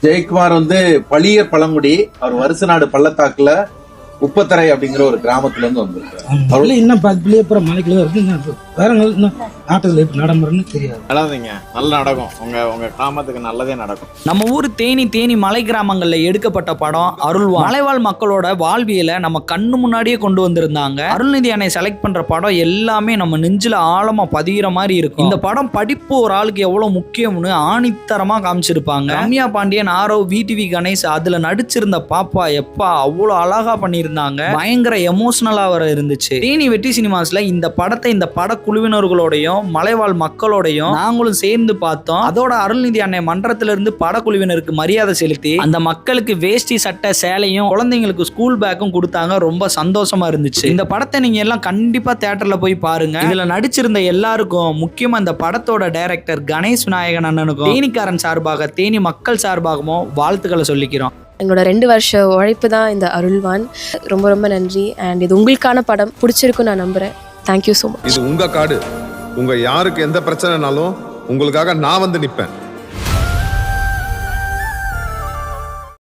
ஜெயக்குமார் வந்து பழிய பழங்குடி, அவர் வருசநாடு பள்ளத்தாக்குல உப்பத்தரை அப்படிங்கிற ஒரு கிராமத்துல இருந்து வந்திருக்காரு. இன்னும் அப்புறம் மலைக்குள்ள இருக்கு. வேற நாட்டுல நடைமுறைன்னு தெரியாது. நல்லதுங்க, நல்ல நடக்கும். உங்க கிராமத்துக்கு நல்லதே நடக்கும். நம்ம ஊர் தேனி மலை கிராமங்கள்ல எடுக்கப்பட்ட படம் அருள்வான். மலைவாழ் மக்களோட வாழ்வியலை நம்ம கண்ணு முன்னாடியே கொண்டு வந்திருந்தாங்க. அருள்நிதி அணை செலக்ட் பண்ற படம் எல்லாமே நம்ம நெஞ்சில ஆழமா பதிகிற மாதிரி இருக்கும். இந்த படம் படிப்பு ஒரு ஆளுக்கு எவ்வளவு முக்கியம்னு ஆணித்தரமா காமிச்சிருப்பாங்க. ரம்யா பாண்டியன், ஆரவ், VTV கணேஷ் அதுல நடிச்சிருந்த பாப்பா எப்பா அவ்வளவு அழகா பண்ணியிருந்தாங்க. பயங்கர எமோஷனலா வர இருந்துச்சு. தேனி வெற்றி சினிமாஸ்ல இந்த படத்தை இந்த படக்குழுவினர்களோடையும் மலைவாழ் மக்களோடையும் நாங்களும் சேர்ந்து பார்த்தோம். அதோட அருள்நிதி அன்னை மன்றத்தில இருந்து படக்குழுவினருக்கு மரியாதை செலுத்தி அந்த மக்களுக்கு வேஷ்டி சட்டை சேலையும் குழந்தைங்களுக்கு ஸ்கூல் பேக்கும் கொடுத்தாங்க. ரொம்ப சந்தோஷமா இருந்துச்சு. இந்த படத்தை நீங்க எல்லாம் கண்டிப்பா தியேட்டர்ல போய் பாருங்க. இதுல நடிச்சிருந்த எல்லாருக்கும், முக்கியமா இந்த படத்தோட டைரக்டர் கணேஷ் விநாயகன் அண்ணனுக்கும் தேனிக்காரன் சார்பாக, தேனி மக்கள் சார்பாகவும் வாழ்த்துக்களை சொல்லிக்கிறோம். எங்களோட 2 வருஷ உழைப்பு தான் இந்த அருள்வான். ரொம்ப ரொம்ப நன்றி. அண்ட் இது உங்களுக்கான படம், பிடிச்சிருக்கும் நான் நம்புறேன். Thank you so much. இது உங்க காடு. உங்க யாருக்கு எந்த பிரச்சனைனாலும் உங்களுக்காக நான் வந்து நிற்பேன்.